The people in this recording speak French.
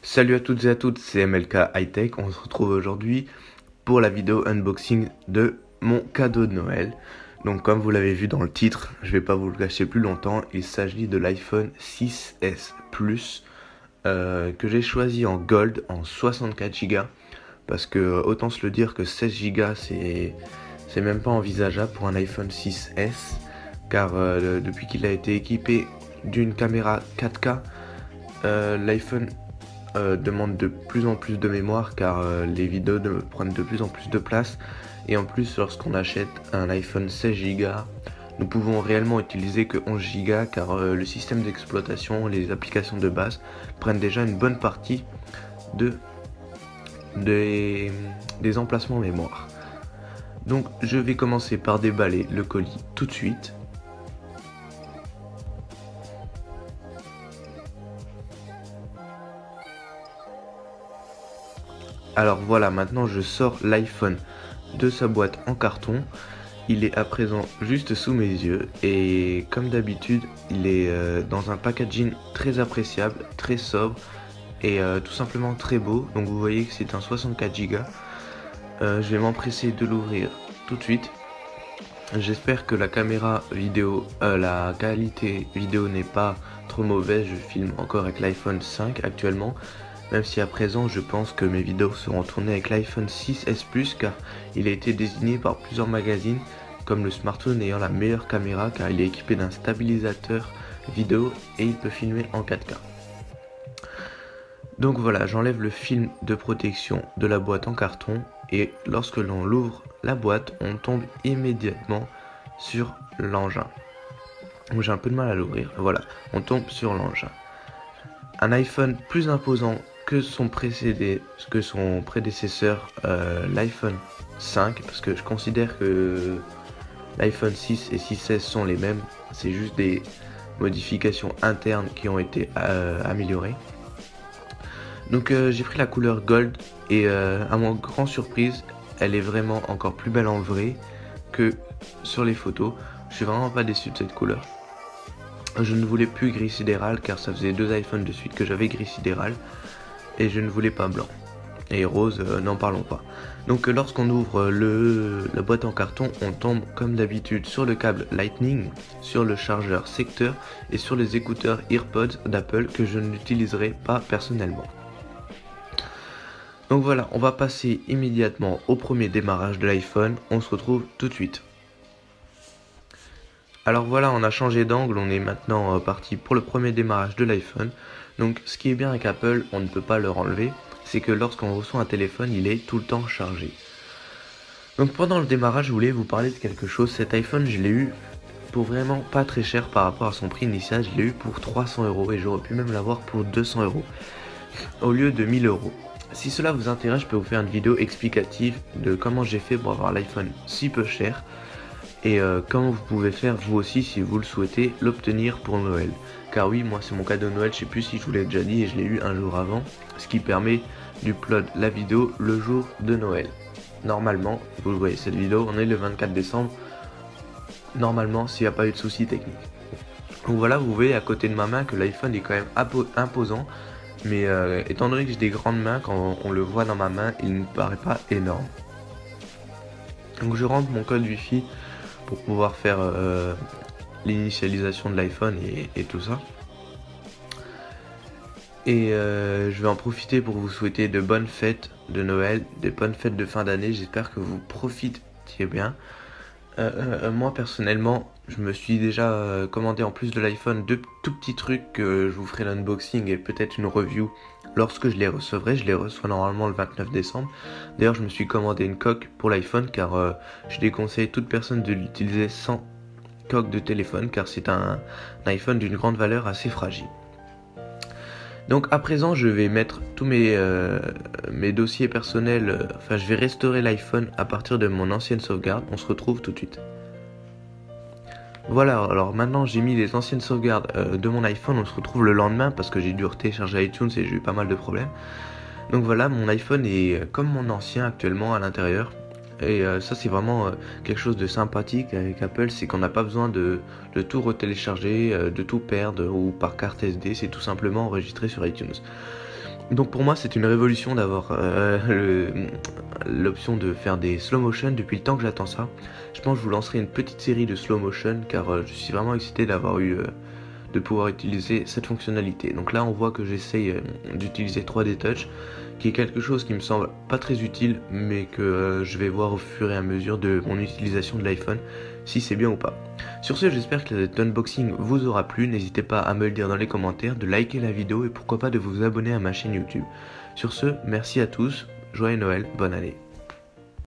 Salut à toutes et à toutes, c'est MLK Hightech. On se retrouve aujourd'hui pour la vidéo unboxing de mon cadeau de Noël. Donc comme vous l'avez vu dans le titre, je vais pas vous le cacher plus longtemps, il s'agit de l'iPhone 6S Plus que j'ai choisi en Gold en 64 Go parce que autant se le dire que 16 Go c'est même pas envisageable pour un iPhone 6S car depuis qu'il a été équipé d'une caméra 4K, l'iPhone demande de plus en plus de mémoire car les vidéos prennent de plus en plus de place, et en plus lorsqu'on achète un iPhone 16 Go, nous pouvons réellement utiliser que 11 Go car le système d'exploitation, les applications de base prennent déjà une bonne partie des emplacements mémoire. Donc je vais commencer par déballer le colis tout de suite. Alors voilà, maintenant je sors l'iPhone de sa boîte en carton. Il est à présent juste sous mes yeux et comme d'habitude il est dans un packaging très appréciable, très sobre et tout simplement très beau. Donc vous voyez que c'est un 64 Go. Je vais m'empresser de l'ouvrir tout de suite. J'espère que la caméra vidéo, la qualité vidéo n'est pas trop mauvaise. Je filme encore avec l'iPhone 5 actuellement. Même si à présent je pense que mes vidéos seront tournées avec l'iPhone 6S Plus car il a été désigné par plusieurs magazines comme le smartphone ayant la meilleure caméra car il est équipé d'un stabilisateur vidéo et il peut filmer en 4K. Donc voilà, j'enlève le film de protection de la boîte en carton et lorsque l'on l'ouvre la boîte, on tombe immédiatement sur l'engin. J'ai un peu de mal à l'ouvrir, voilà, on tombe sur l'engin. Un iPhone plus imposant que son prédécesseur, l'iPhone 5, parce que je considère que l'iPhone 6 et 6S sont les mêmes, c'est juste des modifications internes qui ont été améliorées. Donc j'ai pris la couleur Gold et à mon grand surprise, elle est vraiment encore plus belle en vrai que sur les photos. Je suis vraiment pas déçu de cette couleur. Je ne voulais plus gris sidéral car ça faisait 2 iPhones de suite que j'avais gris sidéral et je ne voulais pas blanc. Et rose, n'en parlons pas. Donc lorsqu'on ouvre la boîte en carton, on tombe comme d'habitude sur le câble Lightning, sur le chargeur secteur et sur les écouteurs AirPods d'Apple que je n'utiliserai pas personnellement. Donc voilà, on va passer immédiatement au premier démarrage de l'iPhone. On se retrouve tout de suite. Alors voilà, on a changé d'angle, on est maintenant parti pour le premier démarrage de l'iPhone. Donc ce qui est bien avec Apple, on ne peut pas leur enlever, c'est que lorsqu'on reçoit un téléphone, il est tout le temps chargé. Donc pendant le démarrage, je voulais vous parler de quelque chose. Cet iPhone, je l'ai eu pour vraiment pas très cher par rapport à son prix initial. Je l'ai eu pour 300 € et j'aurais pu même l'avoir pour 200 € au lieu de 1000 €. Si cela vous intéresse, je peux vous faire une vidéo explicative de comment j'ai fait pour avoir l'iPhone si peu cher. Et comment vous pouvez faire vous aussi si vous le souhaitez l'obtenir pour Noël. Car oui, moi c'est mon cadeau de Noël, je sais plus si je vous l'ai déjà dit et je l'ai eu un jour avant. Ce qui permet d'upload la vidéo le jour de Noël. Normalement, vous voyez cette vidéo, on est le 24 décembre. Normalement, s'il n'y a pas eu de soucis techniques. Donc voilà, vous voyez à côté de ma main que l'iPhone est quand même imposant. Mais étant donné que j'ai des grandes mains, quand on le voit dans ma main, il ne paraît pas énorme. Donc je rentre mon code Wi-Fi pour pouvoir faire l'initialisation de l'iPhone et tout ça. Et je vais en profiter pour vous souhaiter de bonnes fêtes de Noël, de bonnes fêtes de fin d'année. J'espère que vous profitiez bien. Moi personnellement, je me suis déjà commandé en plus de l'iPhone 2 tout petits trucs que je vous ferai l'unboxing et peut-être une review lorsque je les recevrai. Je les reçois normalement le 29 décembre. D'ailleurs, je me suis commandé une coque pour l'iPhone car je déconseille toute personne de l'utiliser sans coque de téléphone car c'est un iPhone d'une grande valeur assez fragile. Donc à présent je vais mettre tous mes dossiers personnels, enfin je vais restaurer l'iPhone à partir de mon ancienne sauvegarde. On se retrouve tout de suite. Voilà, alors maintenant j'ai mis les anciennes sauvegardes de mon iPhone. On se retrouve le lendemain parce que j'ai dû télécharger iTunes et j'ai eu pas mal de problèmes. Donc voilà, mon iPhone est comme mon ancien actuellement à l'intérieur. Et ça c'est vraiment quelque chose de sympathique avec Apple, c'est qu'on n'a pas besoin de tout retélécharger, de tout perdre ou par carte SD, c'est tout simplement enregistré sur iTunes. Donc pour moi c'est une révolution d'avoir l'option de faire des slow motion. Depuis le temps que j'attends ça, je pense que je vous lancerai une petite série de slow motion car je suis vraiment excité d'avoir de pouvoir utiliser cette fonctionnalité. Donc là on voit que j'essaye d'utiliser 3D Touch, qui est quelque chose qui me semble pas très utile, mais que je vais voir au fur et à mesure de mon utilisation de l'iPhone si c'est bien ou pas. Sur ce, j'espère que cet unboxing vous aura plu. N'hésitez pas à me le dire dans les commentaires, de liker la vidéo et pourquoi pas de vous abonner à ma chaîne YouTube. Sur ce, merci à tous, joyeux Noël, bonne année.